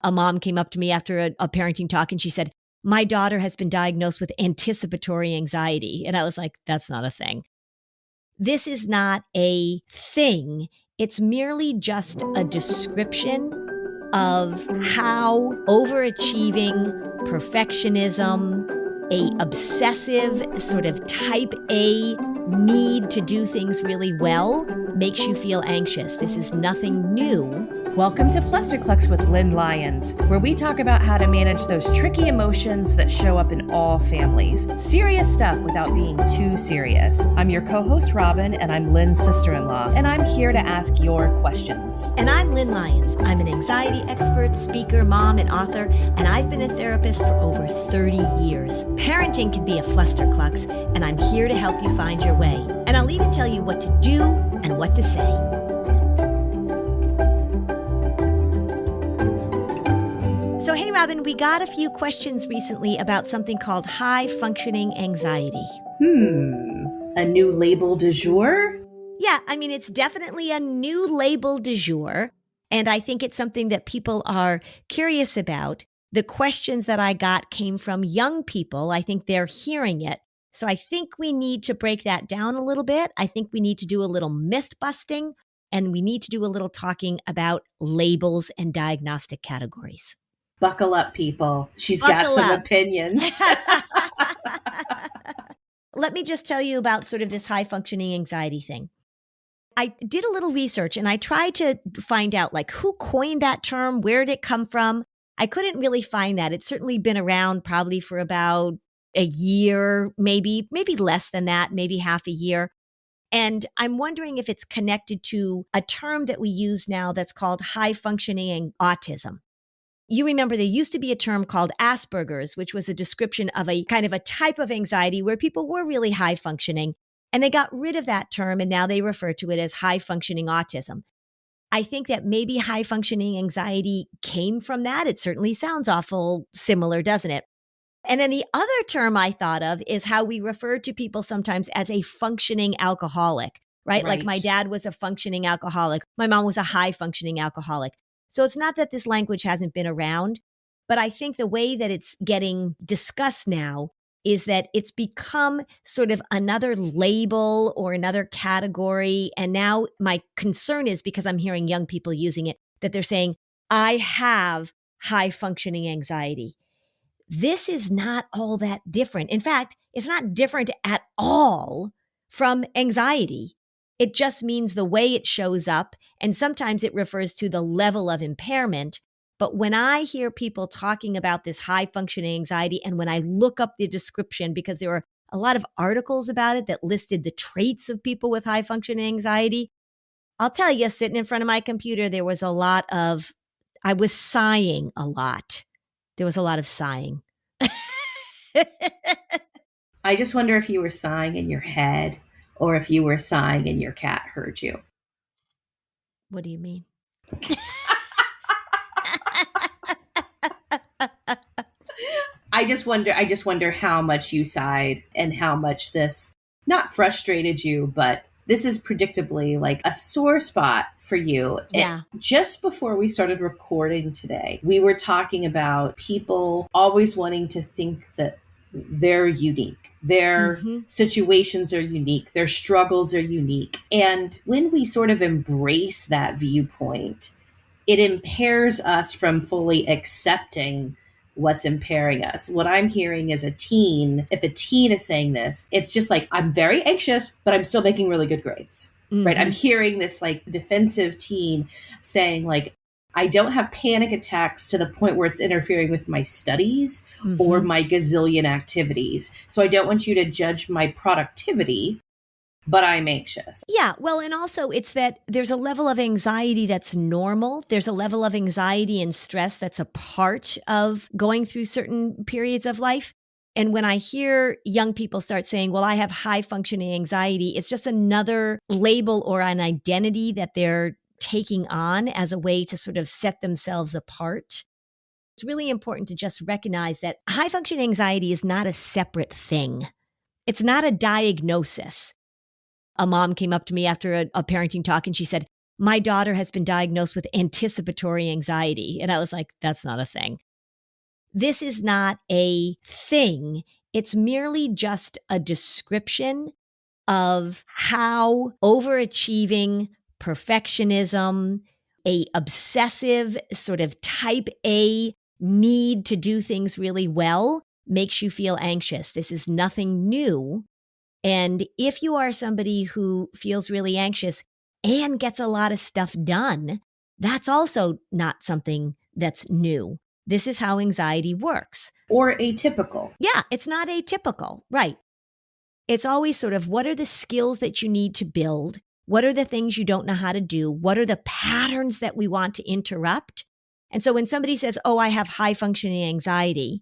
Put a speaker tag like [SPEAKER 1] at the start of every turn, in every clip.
[SPEAKER 1] A mom came up to me after a parenting talk and she said, my daughter has been diagnosed with anticipatory anxiety. And I was like, that's not a thing. This is not a thing. It's merely just a description of how overachieving, perfectionism, a obsessive sort of type A need to do things really well makes you feel anxious. This is nothing new.
[SPEAKER 2] Welcome to Flusterclux with Lynn Lyons, where we talk about how to manage those tricky emotions that show up in all families. Serious stuff without being too serious. I'm your co-host, Robin, and I'm Lynn's sister-in-law, and I'm here to ask your questions.
[SPEAKER 1] And I'm Lynn Lyons. I'm an anxiety expert, speaker, mom, and author, and I've been a therapist for over 30 years. Parenting can be a flusterclux, and I'm here to help you find your way. And I'll even tell you what to do and what to say. So, hey, Robin, we got a few questions recently about something called high-functioning anxiety.
[SPEAKER 2] A new label du jour?
[SPEAKER 1] Yeah, I mean, it's definitely a new label du jour, and I think it's something that people are curious about. The questions that I got came from young people. I think they're hearing it. So I think we need to break that down a little bit. I think we need to do a little myth busting, and we need to do a little talking about labels and diagnostic categories.
[SPEAKER 2] Buckle up, people. She's got some opinions.
[SPEAKER 1] Let me just tell you about sort of this high-functioning anxiety thing. I did a little research and I tried to find out like who coined that term, where did it come from? I couldn't really find that. It's certainly been around probably for about a year, maybe less than that, maybe half a year. And I'm wondering if it's connected to a term that we use now that's called high-functioning autism. You remember there used to be a term called Asperger's, which was a description of a kind of a type of anxiety where people were really high functioning. And they got rid of that term and now they refer to it as high functioning autism. I think that maybe high functioning anxiety came from that. It certainly sounds awful similar, doesn't it? And then the other term I thought of is how we refer to people sometimes as a functioning alcoholic, right? Like my dad was a functioning alcoholic. My mom was a high functioning alcoholic. So it's not that this language hasn't been around, but I think the way that it's getting discussed now is that it's become sort of another label or another category. And now my concern is, because I'm hearing young people using it, that they're saying, I have high functioning anxiety. This is not all that different. In fact, it's not different at all from anxiety. It just means the way it shows up, and sometimes it refers to the level of impairment. But when I hear people talking about this high-functioning anxiety, and when I look up the description, because there were a lot of articles about it that listed the traits of people with high-functioning anxiety, I'll tell you, sitting in front of my computer, I was sighing a lot. There was a lot of sighing.
[SPEAKER 2] I just wonder if you were sighing in your head or if you were sighing and your cat heard you.
[SPEAKER 1] What do you mean?
[SPEAKER 2] I just wonder how much you sighed and how much this not frustrated you, but this is predictably like a sore spot for you.
[SPEAKER 1] Yeah.
[SPEAKER 2] And just before we started recording today, we were talking about people always wanting to think that they're unique. Their situations are unique. Their struggles are unique. And when we sort of embrace that viewpoint, it impairs us from fully accepting what's impairing us. What I'm hearing is if a teen is saying this, it's just like, I'm very anxious, but I'm still making really good grades, right? I'm hearing this like defensive teen saying like, I don't have panic attacks to the point where it's interfering with my studies or my gazillion activities. So I don't want you to judge my productivity, but I'm anxious.
[SPEAKER 1] Yeah. Well, and also it's that there's a level of anxiety that's normal. There's a level of anxiety and stress that's a part of going through certain periods of life. And when I hear young people start saying, well, I have high functioning anxiety, it's just another label or an identity that they're taking on as a way to sort of set themselves apart. It's really important to just recognize that high functioning anxiety is not a separate thing. It's not a diagnosis. A mom came up to me after a parenting talk and she said, my daughter has been diagnosed with anticipatory anxiety. And I was like, that's not a thing. This is not a thing. It's merely just a description of how overachieving, perfectionism, a obsessive sort of type A need to do things really well makes you feel anxious. This is nothing new. And if you are somebody who feels really anxious and gets a lot of stuff done, that's also not something that's new. This is how anxiety works.
[SPEAKER 2] Or atypical.
[SPEAKER 1] Yeah, it's not atypical, right? It's always sort of, what are the skills that you need to build? What are the things you don't know how to do? What are the patterns that we want to interrupt? And so when somebody says, oh, I have high functioning anxiety,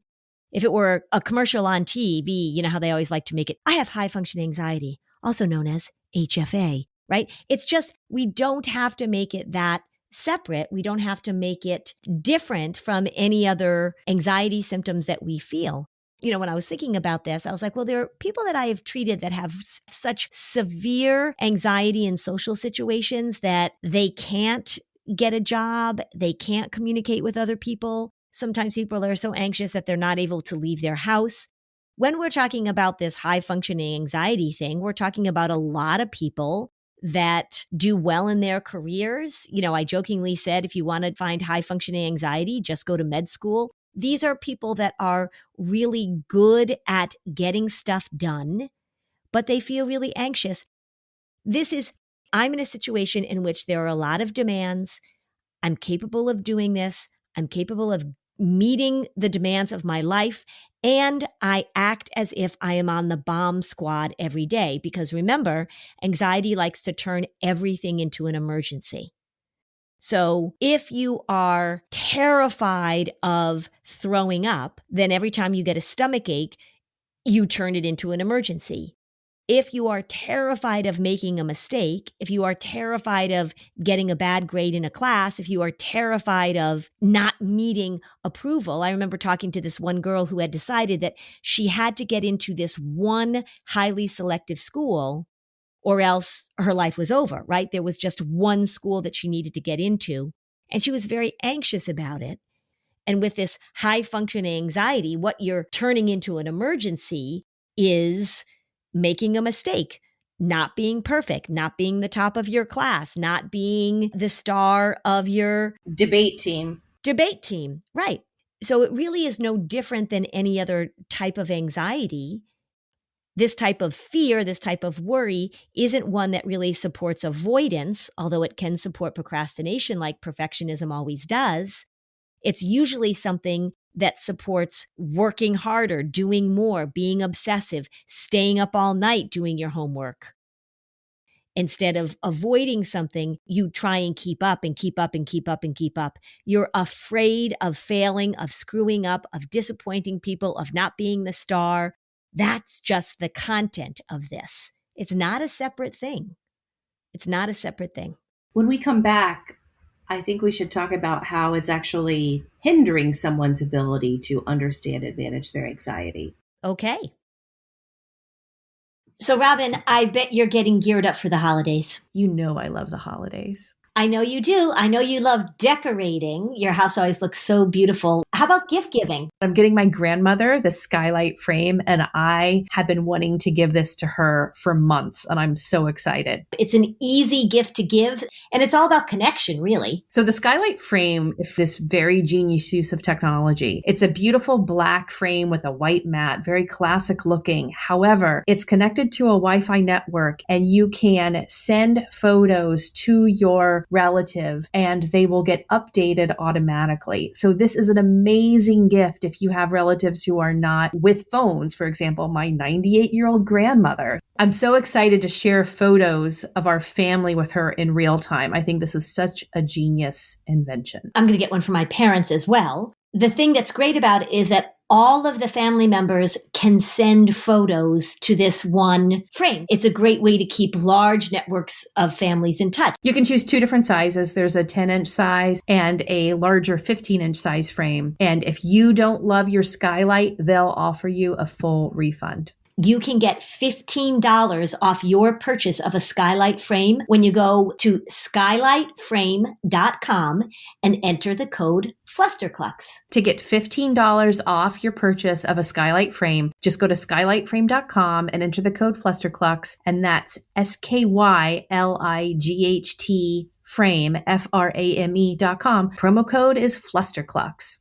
[SPEAKER 1] if it were a commercial on TV, you know how they always like to make it, I have high functioning anxiety, also known as HFA, right? It's just, we don't have to make it that separate. We don't have to make it different from any other anxiety symptoms that we feel. You know, when I was thinking about this, I was like, well, there are people that I have treated that have such severe anxiety in social situations that they can't get a job, they can't communicate with other people. Sometimes people are so anxious that they're not able to leave their house. When we're talking about this high functioning anxiety thing, we're talking about a lot of people that do well in their careers. You know, I jokingly said, if you want to find high functioning anxiety, just go to med school. These are people that are really good at getting stuff done, but they feel really anxious. I'm in a situation in which there are a lot of demands. I'm capable of doing this. I'm capable of meeting the demands of my life. And I act as if I am on the bomb squad every day. Because remember, anxiety likes to turn everything into an emergency. So if you are terrified of throwing up, then every time you get a stomach ache, you turn it into an emergency. If you are terrified of making a mistake, if you are terrified of getting a bad grade in a class, if you are terrified of not meeting approval, I remember talking to this one girl who had decided that she had to get into this one highly selective school or else her life was over, right? There was just one school that she needed to get into, and she was very anxious about it. And with this high functioning anxiety, what you're turning into an emergency is making a mistake, not being perfect, not being the top of your class, not being the star of your
[SPEAKER 2] debate team.
[SPEAKER 1] Right. So it really is no different than any other type of anxiety. This type of fear, this type of worry isn't one that really supports avoidance, although it can support procrastination like perfectionism always does. It's usually something that supports working harder, doing more, being obsessive, staying up all night doing your homework. Instead of avoiding something, you try and keep up and keep up and keep up and keep up. You're afraid of failing, of screwing up, of disappointing people, of not being the star. That's just the content of this. It's not a separate thing. It's not a separate thing.
[SPEAKER 2] When we come back, I think we should talk about how it's actually hindering someone's ability to understand and manage their anxiety.
[SPEAKER 1] Okay. So, Robin, I bet you're getting geared up for the holidays.
[SPEAKER 3] You know I love the holidays.
[SPEAKER 1] I know you do. I know you love decorating. Your house always looks so beautiful. How about gift giving?
[SPEAKER 3] I'm getting my grandmother the skylight frame, and I have been wanting to give this to her for months, and I'm so excited.
[SPEAKER 1] It's an easy gift to give, and it's all about connection, really.
[SPEAKER 3] So the skylight frame is this very genius use of technology. It's a beautiful black frame with a white mat, very classic looking. However, it's connected to a Wi-Fi network, and you can send photos to your relative and they will get updated automatically. So this is an amazing gift if you have relatives who are not with phones. For example, my 98-year-old grandmother. I'm so excited to share photos of our family with her in real time. I think this is such a genius invention.
[SPEAKER 1] I'm going to get one for my parents as well. The thing that's great about it is that all of the family members can send photos to this one frame. It's a great way to keep large networks of families in touch.
[SPEAKER 3] You can choose two different sizes. There's a 10-inch size and a larger 15-inch size frame. And if you don't love your skylight, they'll offer you a full refund.
[SPEAKER 1] you can get $15 off your purchase of a skylight frame when you go to skylightframe.com and enter the code Flusterclux.
[SPEAKER 3] To get $15 off your purchase of a skylight frame, just go to skylightframe.com and enter the code Flusterclux, and that's SKYLIGHT frame, FRAME.com. Promo code is Flusterclux.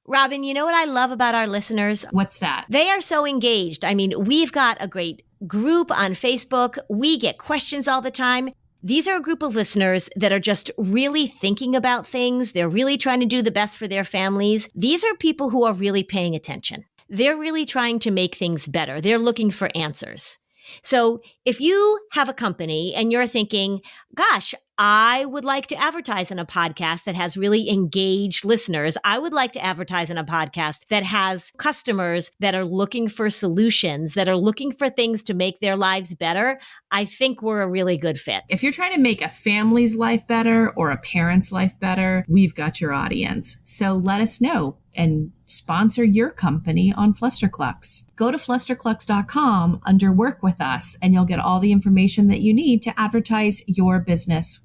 [SPEAKER 1] Robin, you know what I love about our listeners?
[SPEAKER 3] What's that?
[SPEAKER 1] They are so engaged. I mean, we've got a great group on Facebook. We get questions all the time. These are a group of listeners that are just really thinking about things. They're really trying to do the best for their families. These are people who are really paying attention. They're really trying to make things better. They're looking for answers. So if you have a company and you're thinking, gosh, I would like to advertise on a podcast that has really engaged listeners. I would like to advertise on a podcast that has customers that are looking for solutions, that are looking for things to make their lives better. I think we're a really good fit.
[SPEAKER 4] If you're trying to make a family's life better or a parent's life better, we've got your audience. So let us know and sponsor your company on Flusterclux. Go to flusterclux.com under Work With Us, and you'll get all the information that you need to advertise your business.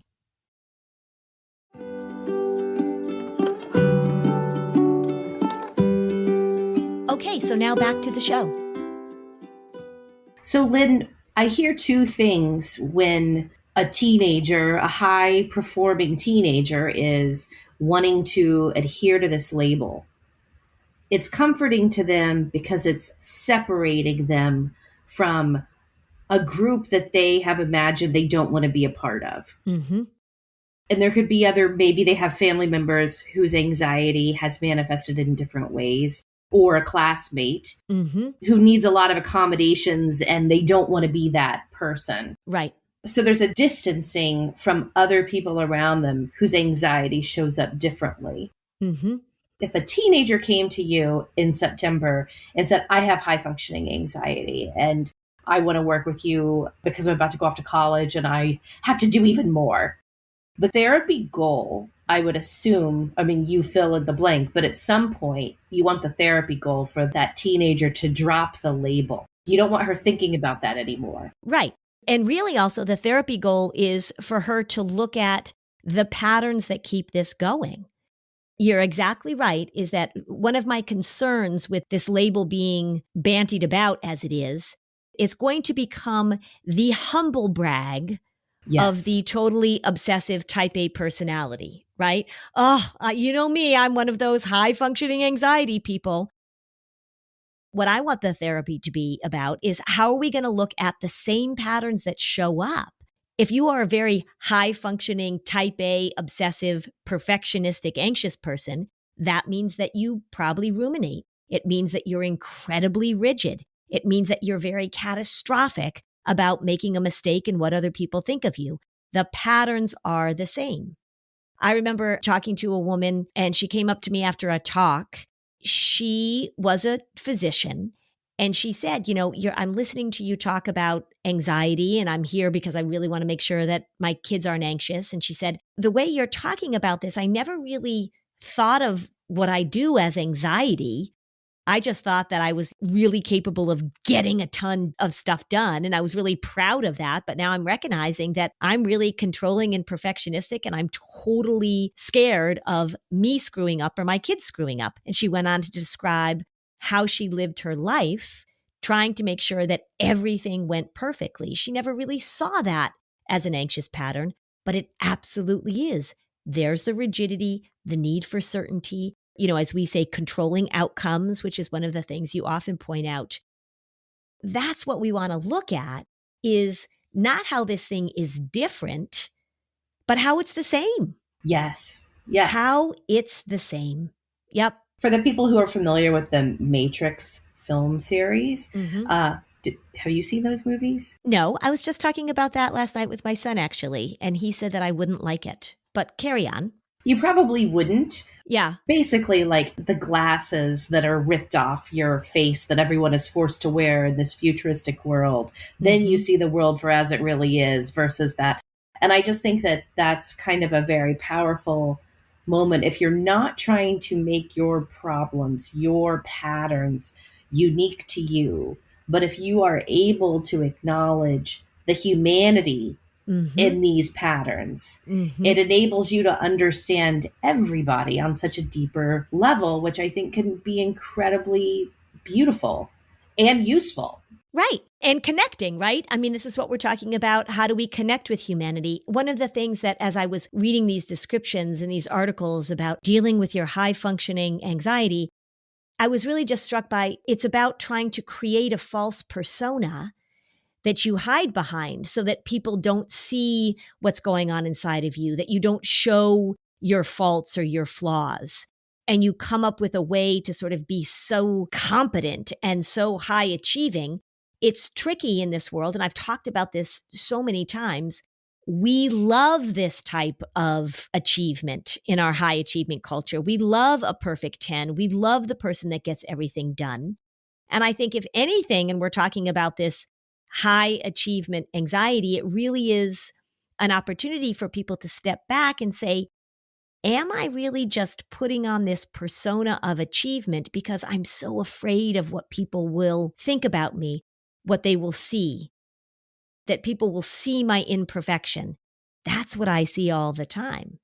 [SPEAKER 1] Okay, so now back to the show.
[SPEAKER 2] So, Lynn, I hear two things when a teenager, a high-performing teenager, is wanting to adhere to this label. It's comforting to them because it's separating them from a group that they have imagined they don't want to be a part of.
[SPEAKER 1] Mm-hmm.
[SPEAKER 2] And there could be maybe they have family members whose anxiety has manifested in different ways, or a classmate who needs a lot of accommodations and they don't want to be that person.
[SPEAKER 1] Right.
[SPEAKER 2] So there's a distancing from other people around them whose anxiety shows up differently.
[SPEAKER 1] Mm-hmm.
[SPEAKER 2] If a teenager came to you in September and said, I have high functioning anxiety and I want to work with you because I'm about to go off to college and I have to do even more. The therapy goal, I would assume, I mean, you fill in the blank, but at some point you want the therapy goal for that teenager to drop the label. You don't want her thinking about that anymore.
[SPEAKER 1] Right. And really also the therapy goal is for her to look at the patterns that keep this going. You're exactly right, is that one of my concerns with this label being bantied about as it is, it's going to become the humble brag of the totally obsessive type A personality, right? Oh, you know me, I'm one of those high functioning anxiety people. What I want the therapy to be about is how are we going to look at the same patterns that show up? If you are a very high functioning type A, obsessive, perfectionistic, anxious person, that means that you probably ruminate. It means that you're incredibly rigid. It means that you're very catastrophic about making a mistake in what other people think of you. The patterns are the same. I remember talking to a woman and she came up to me after a talk. She was a physician. And she said, you know, I'm listening to you talk about anxiety and I'm here because I really want to make sure that my kids aren't anxious. And she said, the way you're talking about this, I never really thought of what I do as anxiety. I just thought that I was really capable of getting a ton of stuff done. And I was really proud of that. But now I'm recognizing that I'm really controlling and perfectionistic and I'm totally scared of me screwing up or my kids screwing up. And she went on to describe how she lived her life, trying to make sure that everything went perfectly. She never really saw that as an anxious pattern, but it absolutely is. There's the rigidity, the need for certainty, you know, as we say, controlling outcomes, which is one of the things you often point out. That's what we want to look at, is not how this thing is different, but how it's the same.
[SPEAKER 2] Yes. Yes.
[SPEAKER 1] How it's the same. Yep.
[SPEAKER 2] For the people who are familiar with the Matrix film series, have you seen those movies?
[SPEAKER 1] No, I was just talking about that last night with my son, actually, and he said that I wouldn't like it. But carry on.
[SPEAKER 2] You probably wouldn't.
[SPEAKER 1] Yeah.
[SPEAKER 2] Basically, like the glasses that are ripped off your face that everyone is forced to wear in this futuristic world. Then you see the world for as it really is versus that. And I just think that that's kind of a very powerful moment. If you're not trying to make your problems, your patterns unique to you, But if you are able to acknowledge the humanity in these patterns, it enables you to understand everybody on such a deeper level, which I think can be incredibly beautiful and useful.
[SPEAKER 1] Right. And connecting, right? I mean, this is what we're talking about. How do we connect with humanity? One of the things that, as I was reading these descriptions and these articles about dealing with your high functioning anxiety, I was really just struck by it's about trying to create a false persona that you hide behind so that people don't see what's going on inside of you, that you don't show your faults or your flaws. And you come up with a way to sort of be so competent and so high achieving. It's tricky in this world. And I've talked about this so many times. We love this type of achievement in our high achievement culture. We love a perfect 10. We love the person that gets everything done. And I think if anything, and we're talking about this high achievement anxiety, it really is an opportunity for people to step back and say, am I really just putting on this persona of achievement because I'm so afraid of what people will think about me, what they will see, that people will see my imperfection? That's what I see all the time.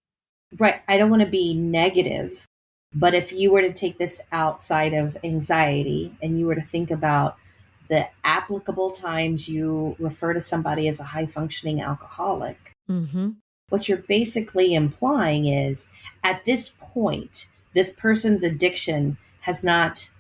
[SPEAKER 2] Right. I don't want to be negative, but if you were to take this outside of anxiety and you were to think about the applicable times you refer to somebody as a high functioning alcoholic, what you're basically implying is at this point, this person's addiction has not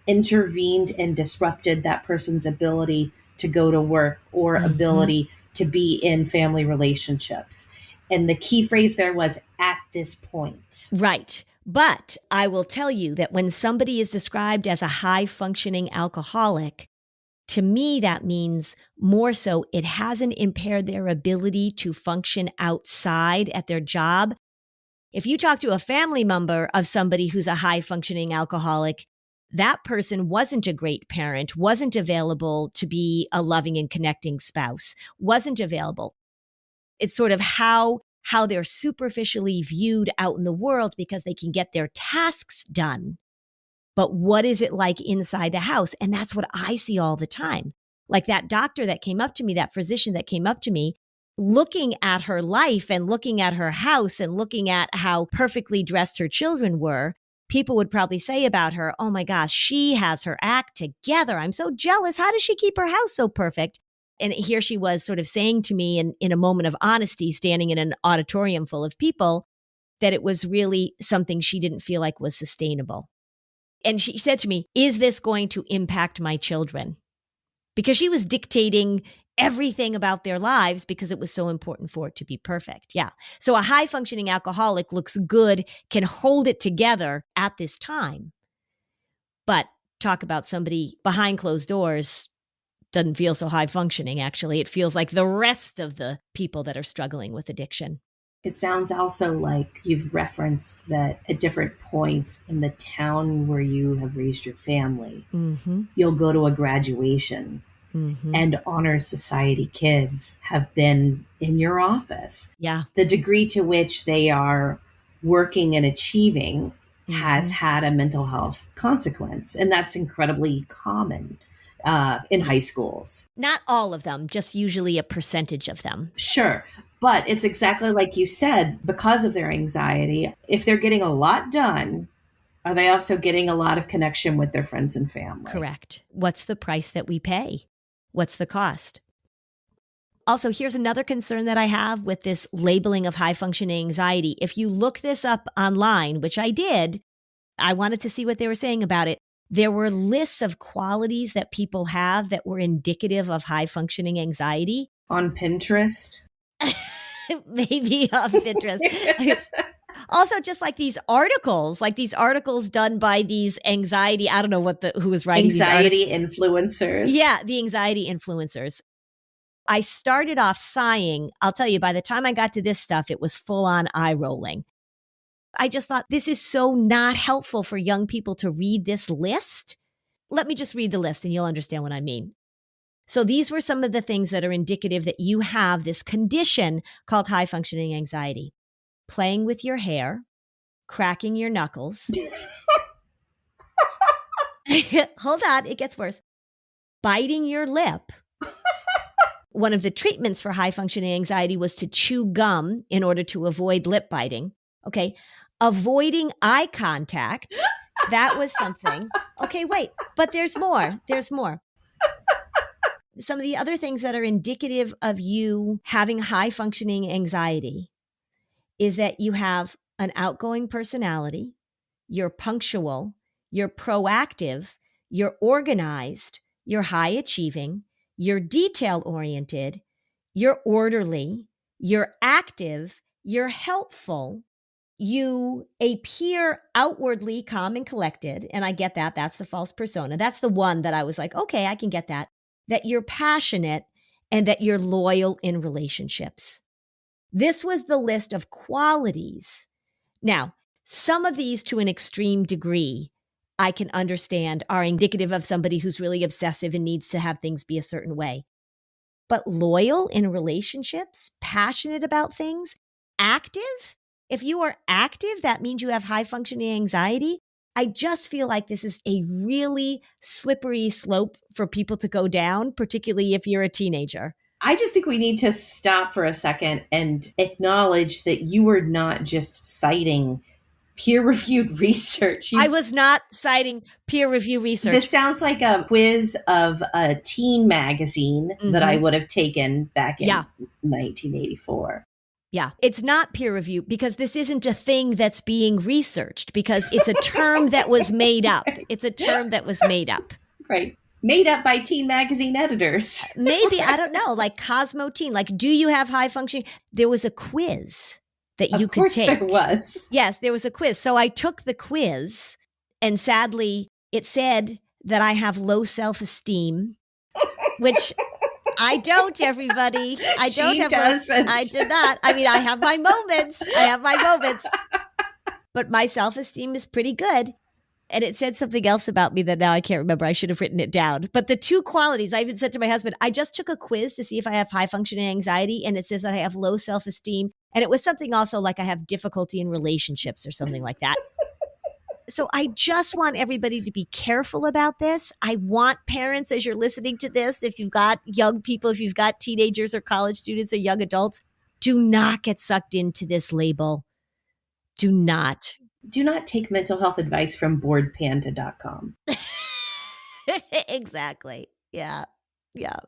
[SPEAKER 2] intervened and disrupted that person's ability to go to work or ability to be in family relationships. And the key phrase there was at this point.
[SPEAKER 1] Right. But I will tell you that when somebody is described as a high functioning alcoholic, to me, that means more so it hasn't impaired their ability to function outside at their job. If you talk to a family member of somebody who's a high functioning alcoholic, that person wasn't a great parent, wasn't available to be a loving and connecting spouse, wasn't available. It's sort of how they're superficially viewed out in the world because they can get their tasks done. But what is it like inside the house? And that's what I see all the time. Like that doctor that came up to me, that physician that came up to me, looking at her life and looking at her house and looking at how perfectly dressed her children were, people would probably say about her, oh my gosh, she has her act together. I'm so jealous. How does she keep her house so perfect? And here she was sort of saying to me in a moment of honesty, standing in an auditorium full of people, that it was really something she didn't feel like was sustainable. And she said to me, is this going to impact my children? Because she was dictating everything about their lives because it was so important for it to be perfect. Yeah. So a high functioning alcoholic looks good, can hold it together at this time. But talk about somebody behind closed doors, doesn't feel so high functioning, actually. It feels like the rest of the people that are struggling with addiction.
[SPEAKER 2] It sounds also like you've referenced that at different points in the town where you have raised your family, you'll go to a graduation and honor society kids have been in your office.
[SPEAKER 1] Yeah.
[SPEAKER 2] The degree to which they are working and achieving has had a mental health consequence. And that's incredibly common in high schools.
[SPEAKER 1] Not all of them, just usually a percentage of them.
[SPEAKER 2] Sure. But it's exactly like you said, because of their anxiety, if they're getting a lot done, are they also getting a lot of connection with their friends and family?
[SPEAKER 1] Correct. What's the price that we pay? What's the cost? Also, here's another concern that I have with this labeling of high functioning anxiety. If you look this up online, which I did, I wanted to see what they were saying about it. There were lists of qualities that people have that were indicative of high functioning anxiety.
[SPEAKER 2] On Pinterest?
[SPEAKER 1] Maybe on Pinterest. Also, just like these articles done by these anxiety, I don't know who was writing
[SPEAKER 2] anxiety influencers.
[SPEAKER 1] Yeah, the anxiety influencers. I started off sighing. I'll tell you, by the time I got to this stuff, it was full on eye rolling. I just thought this is so not helpful for young people to read this list. Let me just read the list and you'll understand what I mean. So these were some of the things that are indicative that you have this condition called high functioning anxiety. Playing with your hair, cracking your knuckles. Hold on, it gets worse. biting your lip. One of the treatments for high functioning anxiety was to chew gum in order to avoid lip biting. Okay. Avoiding eye contact. That was something. Okay, wait, but there's more. There's more. Some of the other things that are indicative of you having high functioning anxiety is that you have an outgoing personality, you're punctual, you're proactive, you're organized, you're high achieving, you're detail oriented, you're orderly, you're active, you're helpful, you appear outwardly calm and collected. And I get that. That's the false persona. That's the one that I was like, okay, I can get that. That you're passionate and that you're loyal in relationships. This was the list of qualities. Now, some of these to an extreme degree, I can understand are indicative of somebody who's really obsessive and needs to have things be a certain way. But loyal in relationships, passionate about things, active. If you are active, that means you have high functioning anxiety. I just feel like this is a really slippery slope for people to go down, particularly if you're a teenager.
[SPEAKER 2] I just think we need to stop for a second and acknowledge that you were not just citing peer-reviewed research.
[SPEAKER 1] I was not citing peer-reviewed research.
[SPEAKER 2] This sounds like a quiz of a teen magazine that I would have taken back in 1984.
[SPEAKER 1] Yeah, it's not peer-reviewed because this isn't a thing that's being researched because it's a term that was made up. It's a term that was made up.
[SPEAKER 2] Right. Made up by teen magazine editors.
[SPEAKER 1] Maybe, I don't know, like Cosmo Teen. Like, do you have high functioning? There was a quiz that you could take.
[SPEAKER 2] Of course there was.
[SPEAKER 1] Yes, there was a quiz. So I took the quiz and sadly it said that I have low self-esteem, which I don't, everybody. I don't have I did not. I mean, I have my moments. But my self-esteem is pretty good. And it said something else about me that now I can't remember. I should have written it down. But the two qualities, I even said to my husband, I just took a quiz to see if I have high functioning anxiety. And it says that I have low self-esteem. And it was something also like I have difficulty in relationships or something like that. So I just want everybody to be careful about this. I want parents, as you're listening to this, if you've got young people, if you've got teenagers or college students or young adults, do not get sucked into this label. Do not.
[SPEAKER 2] Do not take mental health advice from boredpanda.com.
[SPEAKER 1] Exactly. Yeah. Yeah.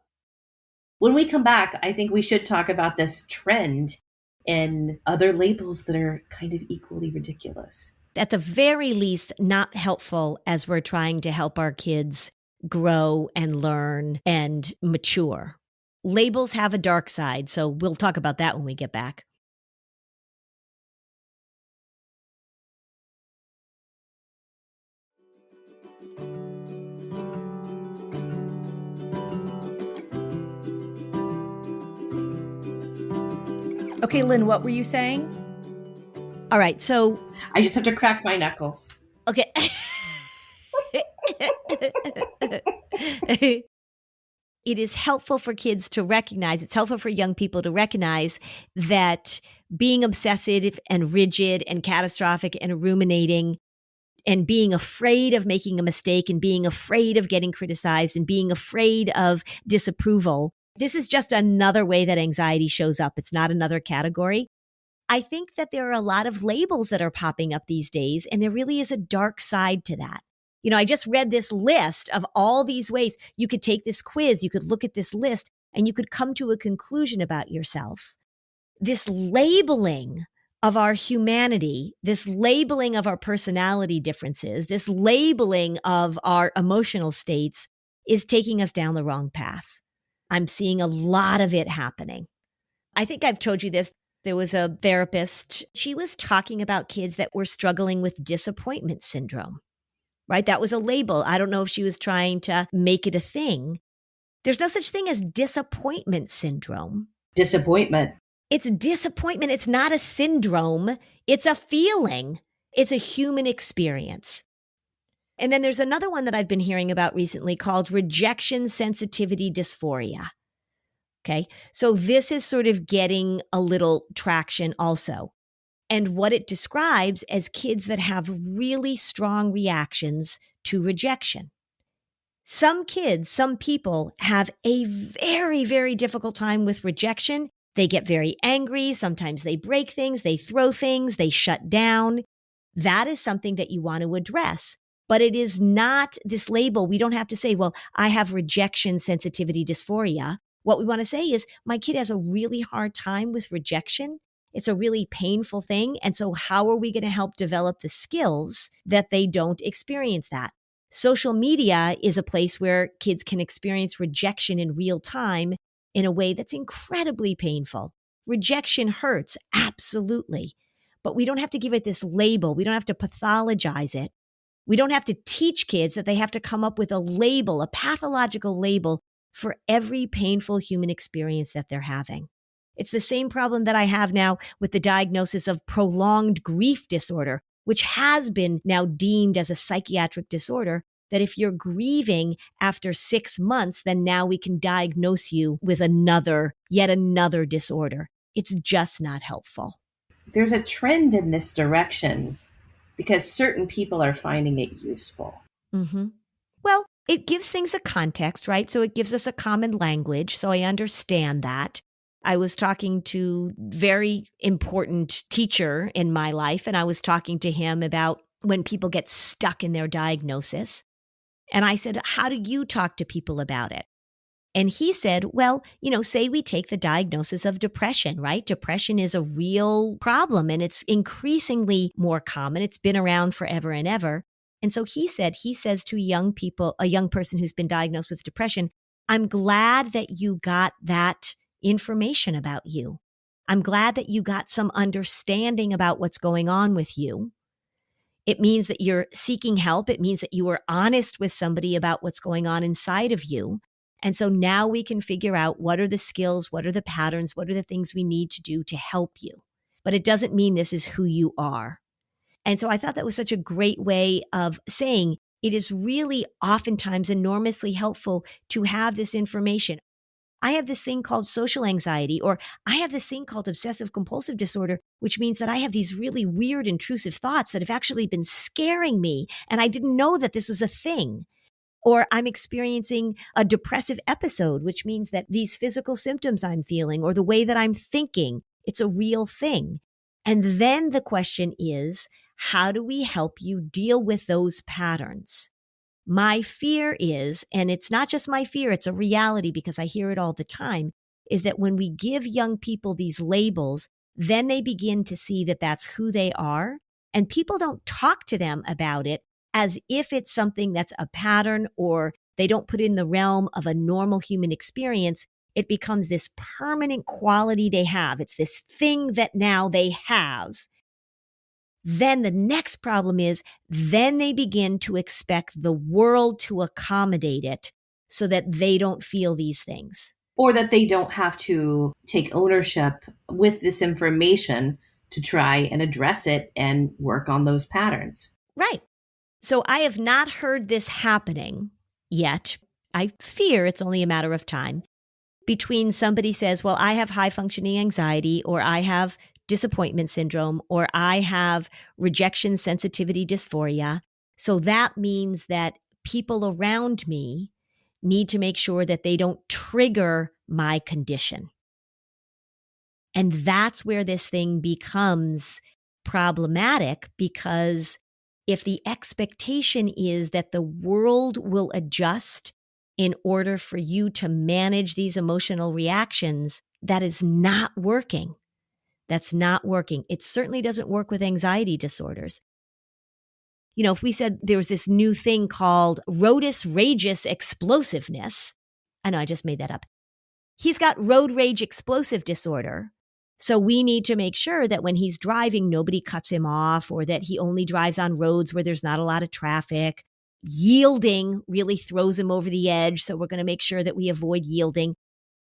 [SPEAKER 2] When we come back, I think we should talk about this trend in other labels that are kind of equally ridiculous.
[SPEAKER 1] At the very least, not helpful as we're trying to help our kids grow and learn and mature. Labels have a dark side, so we'll talk about that when we get back.
[SPEAKER 3] Okay, Lynn, what were you saying?
[SPEAKER 1] All right, so
[SPEAKER 2] I just have to crack my knuckles.
[SPEAKER 1] Okay. It is helpful for kids to recognize, it's helpful for young people to recognize that being obsessive and rigid and catastrophic and ruminating and being afraid of making a mistake and being afraid of getting criticized and being afraid of disapproval, this is just another way that anxiety shows up. It's not another category. I think that there are a lot of labels that are popping up these days, and there really is a dark side to that. You know, I just read this list of all these ways. You could take this quiz, you could look at this list, and you could come to a conclusion about yourself. This labeling of our humanity, this labeling of our personality differences, this labeling of our emotional states is taking us down the wrong path. I'm seeing a lot of it happening. I think I've told you this. There was a therapist. She was talking about kids that were struggling with disappointment syndrome, right? That was a label. I don't know if she was trying to make it a thing. There's no such thing as disappointment syndrome.
[SPEAKER 2] Disappointment.
[SPEAKER 1] It's disappointment. It's not a syndrome. It's a feeling. It's a human experience. And then there's another one that I've been hearing about recently called rejection sensitivity dysphoria. Okay, so this is sort of getting a little traction also. And what it describes as kids that have really strong reactions to rejection. Some kids, some people have a very, very difficult time with rejection. They get very angry. Sometimes they break things, they throw things, they shut down. That is something that you want to address. But it is not this label. We don't have to say, well, I have rejection sensitivity dysphoria. What we want to say is, my kid has a really hard time with rejection. It's a really painful thing. And so how are we going to help develop the skills that they don't experience that? Social media is a place where kids can experience rejection in real time in a way that's incredibly painful. Rejection hurts, absolutely. But we don't have to give it this label. We don't have to pathologize it. We don't have to teach kids that they have to come up with a label, a pathological label for every painful human experience that they're having. It's the same problem that I have now with the diagnosis of prolonged grief disorder, which has been now deemed as a psychiatric disorder, that if you're grieving after 6 months, then now we can diagnose you with yet another disorder. It's just not helpful.
[SPEAKER 2] There's a trend in this direction because certain people are finding it useful.
[SPEAKER 1] Mm-hmm. Well, it gives things a context, right? So it gives us a common language. So I understand that. I was talking to a very important teacher in my life, and I was talking to him about when people get stuck in their diagnosis. And I said, how do you talk to people about it? And he said, well, say we take the diagnosis of depression, right? Depression is a real problem, and it's increasingly more common. It's been around forever and ever. And so he says to young people, a young person who's been diagnosed with depression, I'm glad that you got that information about you. I'm glad that you got some understanding about what's going on with you. It means that you're seeking help. It means that you are honest with somebody about what's going on inside of you. And so now we can figure out what are the skills, what are the patterns, what are the things we need to do to help you. But it doesn't mean this is who you are. And so I thought that was such a great way of saying it is really oftentimes enormously helpful to have this information. I have this thing called social anxiety, or I have this thing called obsessive compulsive disorder, which means that I have these really weird, intrusive thoughts that have actually been scaring me. And I didn't know that this was a thing. Or I'm experiencing a depressive episode, which means that these physical symptoms I'm feeling or the way that I'm thinking, it's a real thing. And then the question is, how do we help you deal with those patterns? My fear is, and it's not just my fear, it's a reality because I hear it all the time, is that when we give young people these labels, then they begin to see that that's who they are. And people don't talk to them about it as if it's something that's a pattern, or they don't put in the realm of a normal human experience. It becomes this permanent quality they have. It's this thing that now they have. Then the next problem is, then they begin to expect the world to accommodate it so that they don't feel these things.
[SPEAKER 2] Or that they don't have to take ownership with this information to try and address it and work on those patterns.
[SPEAKER 1] Right. So I have not heard this happening yet. I fear it's only a matter of time between somebody says, well, I have high functioning anxiety, or I have disappointment syndrome, or I have rejection sensitivity dysphoria. So that means that people around me need to make sure that they don't trigger my condition. And that's where this thing becomes problematic, because if the expectation is that the world will adjust in order for you to manage these emotional reactions, that is not working. That's not working. It certainly doesn't work with anxiety disorders. If we said there was this new thing called Rotus Ragus explosiveness, I know I just made that up. He's got road rage explosive disorder. So we need to make sure that when he's driving, nobody cuts him off, or that he only drives on roads where there's not a lot of traffic. Yielding really throws him over the edge. So we're going to make sure that we avoid yielding.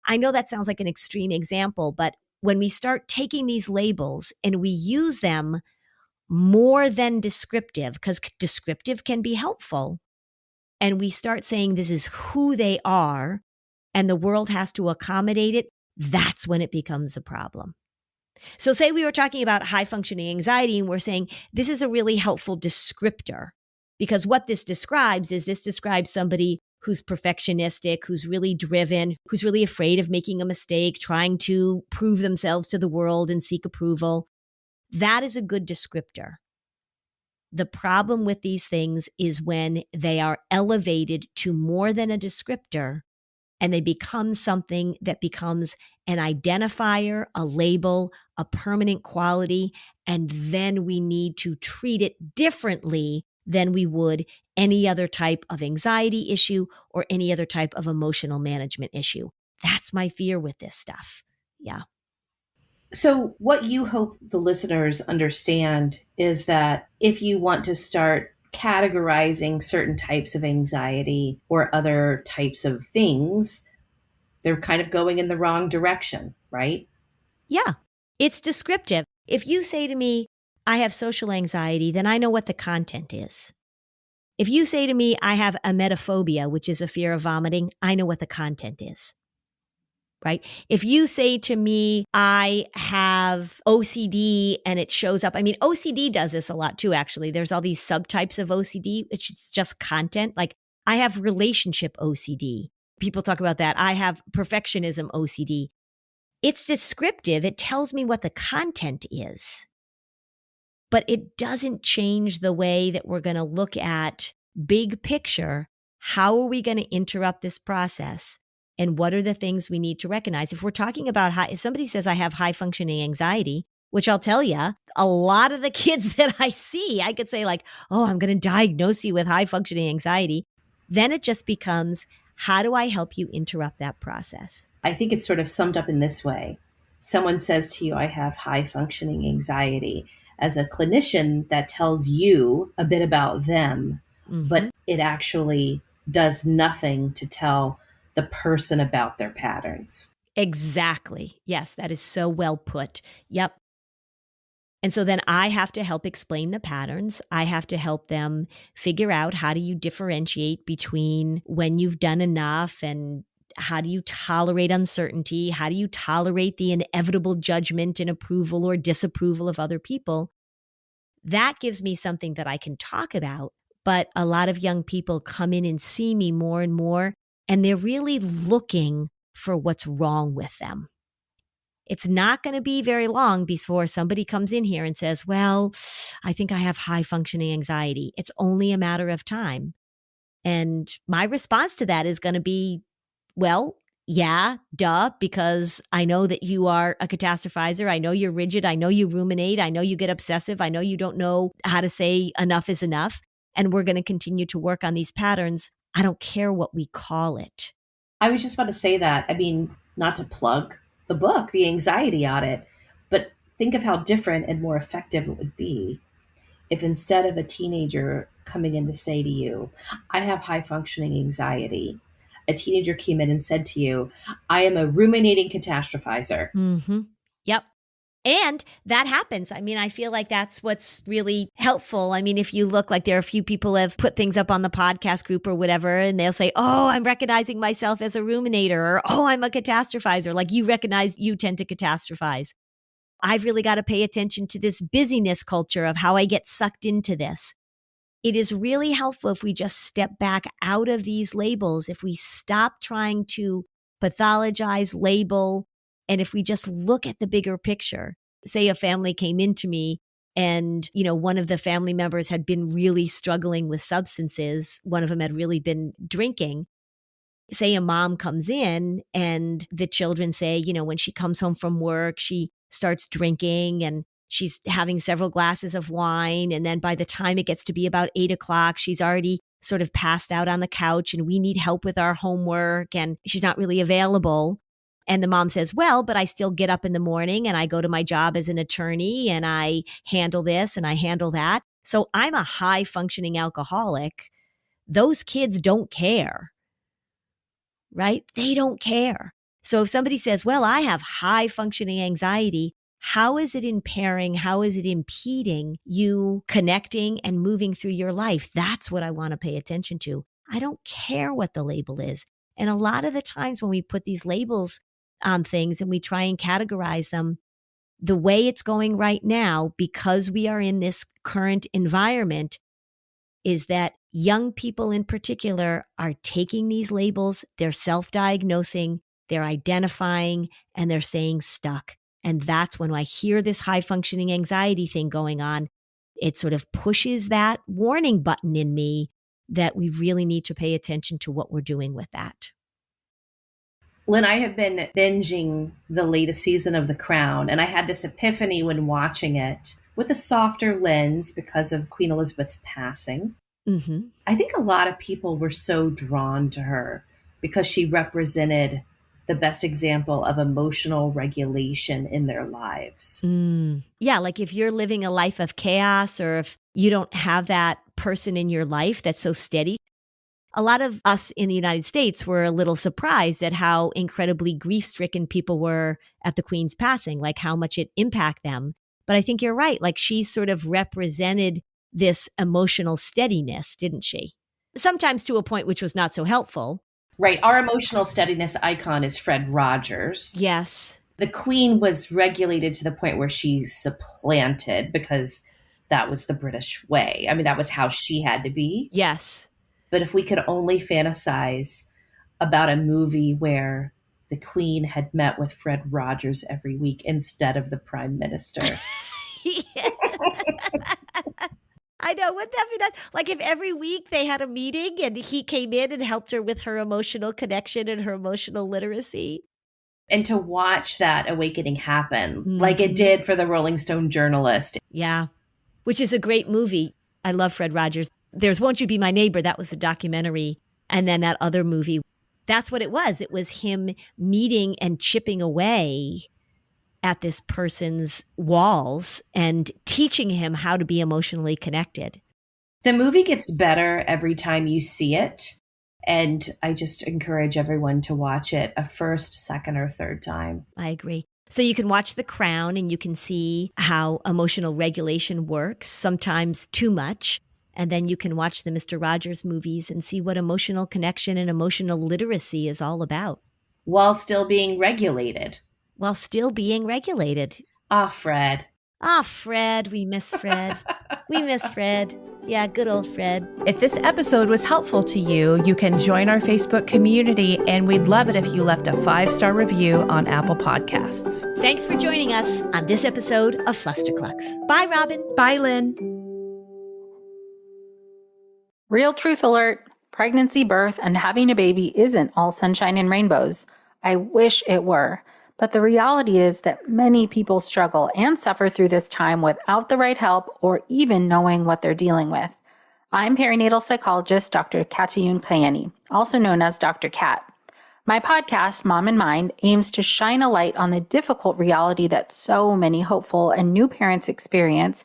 [SPEAKER 1] I know that sounds like an extreme example, but when we start taking these labels and we use them more than descriptive, because descriptive can be helpful, and we start saying this is who they are and the world has to accommodate it, that's when it becomes a problem. So say we were talking about high functioning anxiety and we're saying this is a really helpful descriptor, because what this describes somebody who's perfectionistic, who's really driven, who's really afraid of making a mistake, trying to prove themselves to the world and seek approval. That is a good descriptor. The problem with these things is when they are elevated to more than a descriptor and they become something that becomes an identifier, a label, a permanent quality, and then we need to treat it differently than we would any other type of anxiety issue or any other type of emotional management issue. That's my fear with this stuff. Yeah.
[SPEAKER 2] So what you hope the listeners understand is that if you want to start categorizing certain types of anxiety or other types of things, they're kind of going in the wrong direction, right?
[SPEAKER 1] Yeah, it's descriptive. If you say to me, I have social anxiety, then I know what the content is. If you say to me, I have emetophobia, which is a fear of vomiting, I know what the content is. Right? If you say to me, I have OCD and it shows up, I mean, OCD does this a lot too, actually. There's all these subtypes of OCD. It's just content. Like I have relationship OCD. People talk about that. I have perfectionism OCD. It's descriptive. It tells me what the content is, but it doesn't change the way that we're going to look at big picture. How are we going to interrupt this process? And what are the things we need to recognize? If we're talking about if somebody says I have high functioning anxiety, which I'll tell you, a lot of the kids that I see, I could say like, oh, I'm going to diagnose you with high functioning anxiety. Then it just becomes, how do I help you interrupt that process?
[SPEAKER 2] I think it's sort of summed up in this way. Someone says to you, I have high functioning anxiety. As a clinician, that tells you a bit about them, but it actually does nothing to tell the person about their patterns.
[SPEAKER 1] Exactly. Yes, that is so well put. Yep. And so then I have to help explain the patterns. I have to help them figure out, how do you differentiate between when you've done enough and how do you tolerate uncertainty? How do you tolerate the inevitable judgment and approval or disapproval of other people? That gives me something that I can talk about. But a lot of young people come in and see me more and more, and they're really looking for what's wrong with them. It's not going to be very long before somebody comes in here and says, well, I think I have high functioning anxiety. It's only a matter of time. And my response to that is going to be, well, yeah, duh, because I know that you are a catastrophizer. I know you're rigid. I know you ruminate. I know you get obsessive. I know you don't know how to say enough is enough. And we're going to continue to work on these patterns. I don't care what we call it.
[SPEAKER 2] I was just about to say that. I mean, not to plug the book, The Anxiety Audit, but think of how different and more effective it would be if instead of a teenager coming in to say to you, I have high functioning anxiety, a teenager came in and said to you, I am a ruminating catastrophizer.
[SPEAKER 1] Mm-hmm. Yep. And that happens. I mean, I feel like that's what's really helpful. I mean, if you look, like there are a few people have put things up on the podcast group or whatever, and they'll say, oh, I'm recognizing myself as a ruminator, or oh, I'm a catastrophizer. Like you recognize you tend to catastrophize. I've really got to pay attention to this busyness culture of how I get sucked into this. It is really helpful if we just step back out of these labels, if we stop trying to pathologize, label, and if we just look at the bigger picture. Say a family came into me and, one of the family members had been really struggling with substances. One of them had really been drinking. Say a mom comes in and the children say, when she comes home from work, she starts drinking and she's having several glasses of wine. And then by the time it gets to be about 8:00, she's already sort of passed out on the couch and we need help with our homework and she's not really available. And the mom says, well, but I still get up in the morning and I go to my job as an attorney and I handle this and I handle that. So I'm a high functioning alcoholic. Those kids don't care, right? They don't care. So if somebody says, well, I have high functioning anxiety, how is it impairing? How is it impeding you connecting and moving through your life? That's what I want to pay attention to. I don't care what the label is. And a lot of the times when we put these labels on things and we try and categorize them, the way it's going right now, because we are in this current environment, is that young people in particular are taking these labels, they're self-diagnosing, they're identifying, and they're saying stuck. And that's when I hear this high-functioning anxiety thing going on, it sort of pushes that warning button in me that we really need to pay attention to what we're doing with that.
[SPEAKER 2] Lynn, I have been binging the latest season of The Crown, and I had this epiphany when watching it with a softer lens because of Queen Elizabeth's passing.
[SPEAKER 1] Mm-hmm.
[SPEAKER 2] I think a lot of people were so drawn to her because she represented the best example of emotional regulation in their lives.
[SPEAKER 1] Yeah, like if you're living a life of chaos or if you don't have that person in your life that's so steady. A lot of us in the United States were a little surprised at how incredibly grief-stricken people were at the Queen's passing, like how much it impacted them. But I think you're right. Like she sort of represented this emotional steadiness, didn't she? Sometimes to a point which was not so helpful.
[SPEAKER 2] Right. Our emotional steadiness icon is Fred Rogers.
[SPEAKER 1] Yes.
[SPEAKER 2] The Queen was regulated to the point where she supplanted because that was the British way. I mean, that was how she had to be.
[SPEAKER 1] Yes.
[SPEAKER 2] But if we could only fantasize about a movie where the Queen had met with Fred Rogers every week instead of the Prime Minister.
[SPEAKER 1] I know. Wouldn't that be that? Like if every week they had a meeting and he came in and helped her with her emotional connection and her emotional literacy.
[SPEAKER 2] And to watch that awakening happen like it did for the Rolling Stone journalist.
[SPEAKER 1] Yeah, which is a great movie. I love Fred Rogers. There's Won't You Be My Neighbor? That was the documentary. And then that other movie, that's what it was. It was him meeting and chipping away at this person's walls and teaching him how to be emotionally connected.
[SPEAKER 2] The movie gets better every time you see it. And I just encourage everyone to watch it a first, second, or third time.
[SPEAKER 1] I agree. So you can watch The Crown and you can see how emotional regulation works, sometimes too much. And then you can watch the Mr. Rogers movies and see what emotional connection and emotional literacy is all about.
[SPEAKER 2] While still being regulated.
[SPEAKER 1] While still being regulated.
[SPEAKER 2] Fred.
[SPEAKER 1] Fred. We miss Fred. We miss Fred. Yeah, good old Fred.
[SPEAKER 3] If this episode was helpful to you, you can join our Facebook community, and we'd love it if you left a 5-star review on Apple Podcasts.
[SPEAKER 1] Thanks for joining us on this episode of Flusterclux. Bye, Robin.
[SPEAKER 3] Bye, Lynn.
[SPEAKER 5] Real truth alert. Pregnancy, birth, and having a baby isn't all sunshine and rainbows. I wish it were. But the reality is that many people struggle and suffer through this time without the right help or even knowing what they're dealing with. I'm perinatal psychologist Dr. Katayun Kayani, also known as Dr. Kat. My podcast, Mom and Mind, aims to shine a light on the difficult reality that so many hopeful and new parents experience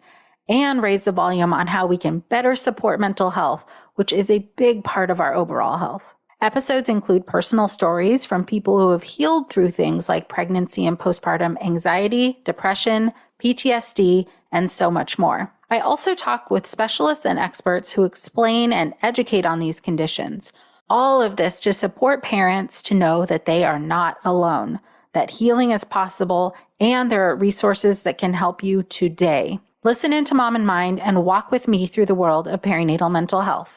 [SPEAKER 5] and raise the volume on how we can better support mental health, which is a big part of our overall health. Episodes include personal stories from people who have healed through things like pregnancy and postpartum anxiety, depression, PTSD, and so much more. I also talk with specialists and experts who explain and educate on these conditions. All of this to support parents to know that they are not alone, that healing is possible, and there are resources that can help you today. Listen into Mom and Mind and walk with me through the world of perinatal mental health.